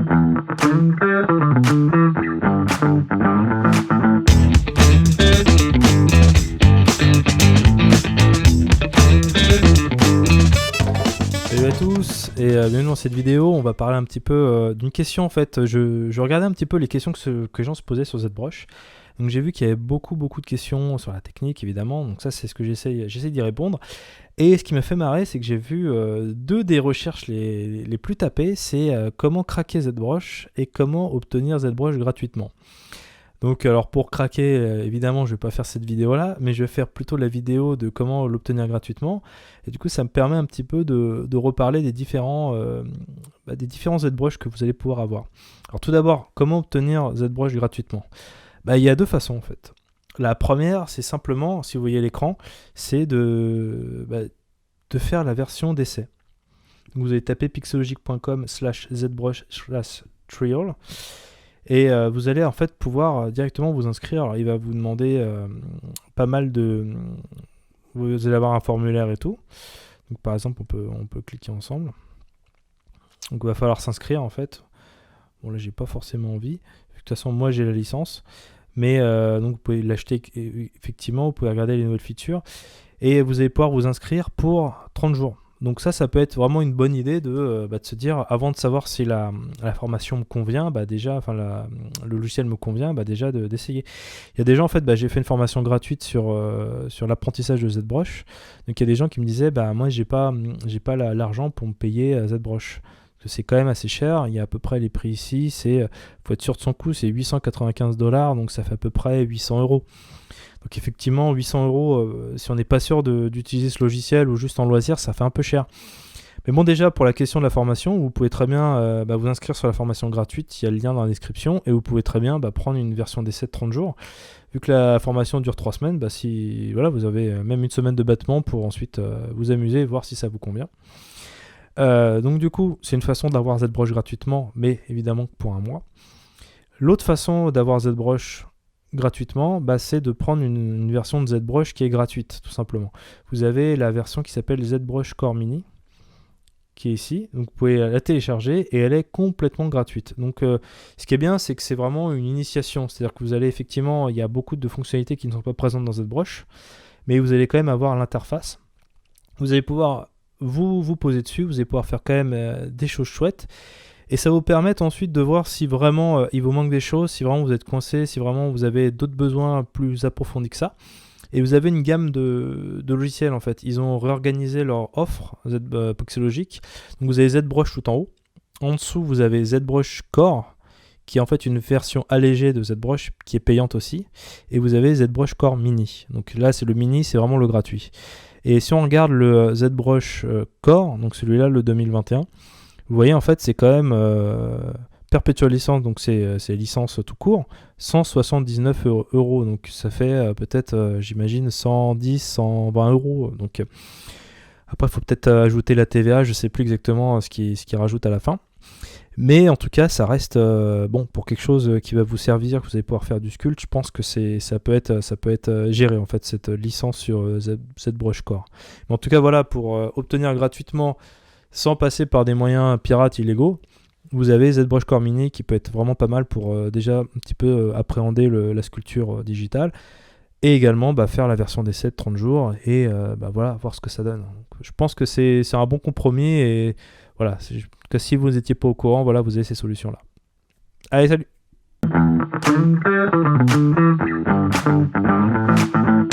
Salut à tous et bienvenue dans cette vidéo. On va parler un petit peu d'une question en fait. Je regardais un petit peu les questions que les gens se posaient sur ZBrush. Donc j'ai vu qu'il y avait beaucoup de questions sur la technique évidemment. Donc ça c'est ce que j'essaie d'y répondre. Et ce qui m'a fait marrer, c'est que j'ai vu deux des recherches les plus tapées, c'est comment craquer ZBrush et comment obtenir ZBrush gratuitement. Donc alors pour craquer, évidemment je vais pas faire cette vidéo là, mais je vais faire plutôt la vidéo de comment l'obtenir gratuitement. Et du coup ça me permet un petit peu de reparler des différents ZBrush que vous allez pouvoir avoir. Alors tout d'abord, comment obtenir ZBrush gratuitement ? Il y a deux façons en fait. La première, c'est simplement, si vous voyez l'écran, c'est de faire la version d'essai. Vous allez taper pixologic.com/ZBrush/trial et vous allez en fait pouvoir directement vous inscrire. Alors il va vous demander pas mal de... Vous allez avoir un formulaire et tout. Donc par exemple, on peut cliquer ensemble. Donc il va falloir s'inscrire en fait. Bon là j'ai pas forcément envie. De toute façon moi j'ai la licence. Mais donc vous pouvez l'acheter effectivement, vous pouvez regarder les nouvelles features et vous allez pouvoir vous inscrire pour 30 jours. Donc ça peut être vraiment une bonne idée de se dire, avant de savoir si la formation me convient, le logiciel me convient, déjà d'essayer. Il y a des gens, en fait, j'ai fait une formation gratuite sur l'apprentissage de ZBrush. Donc il y a des gens qui me disaient, moi j'ai pas l'argent pour me payer ZBrush. Parce que c'est quand même assez cher, il y a à peu près les prix ici, faut être sûr de son coût, c'est 895 $, donc ça fait à peu près 800 €. Donc effectivement, 800 €, si on n'est pas sûr d'utiliser ce logiciel ou juste en loisir, ça fait un peu cher. Mais bon, déjà, pour la question de la formation, vous pouvez très bien vous inscrire sur la formation gratuite, il y a le lien dans la description, et vous pouvez très bien prendre une version d'essai de 30 jours. Vu que la formation dure 3 semaines, vous avez même une semaine de battement pour ensuite vous amuser et voir si ça vous convient. Donc du coup, c'est une façon d'avoir ZBrush gratuitement, mais évidemment pour un mois. L'autre façon d'avoir ZBrush gratuitement, c'est de prendre une version de ZBrush qui est gratuite, tout simplement. Vous avez la version qui s'appelle ZBrush Core Mini, qui est ici. Donc vous pouvez la télécharger et elle est complètement gratuite. Donc ce qui est bien, c'est que c'est vraiment une initiation. C'est-à-dire que vous allez effectivement, il y a beaucoup de fonctionnalités qui ne sont pas présentes dans ZBrush, mais vous allez quand même avoir l'interface. Vous allez pouvoir vous poser dessus, vous allez pouvoir faire quand même des choses chouettes et ça va vous permettre ensuite de voir si vraiment il vous manque des choses, si vraiment vous êtes coincé, si vraiment vous avez d'autres besoins plus approfondis que ça. Et vous avez une gamme de logiciels en fait. Ils ont réorganisé leur offre Pixologic. Donc vous avez ZBrush tout en haut. En dessous vous avez ZBrush Core qui est en fait une version allégée de ZBrush qui est payante aussi. Et vous avez ZBrush Core Mini. Donc là c'est le mini, c'est vraiment le gratuit. Et si on regarde le ZBrush Core, donc celui-là, le 2021, vous voyez, en fait, c'est quand même perpétuelle licence, donc c'est licence tout court, 179 €. Donc ça fait peut-être, j'imagine, 110, 120 €. Donc après, il faut peut-être ajouter la TVA, je ne sais plus exactement ce qui rajoute à la fin. Mais en tout cas, ça reste pour quelque chose qui va vous servir, que vous allez pouvoir faire du sculpt. Je pense que ça peut être géré en fait cette licence sur ZBrush Core. Mais en tout cas, voilà, pour obtenir gratuitement, sans passer par des moyens pirates illégaux, vous avez ZBrush Core Mini qui peut être vraiment pas mal pour déjà un petit peu appréhender la sculpture digitale et également faire la version d'essai de 30 jours et voir ce que ça donne. Donc, je pense que c'est un bon compromis et voilà, que si vous n'étiez pas au courant, voilà, vous avez ces solutions-là. Allez, salut!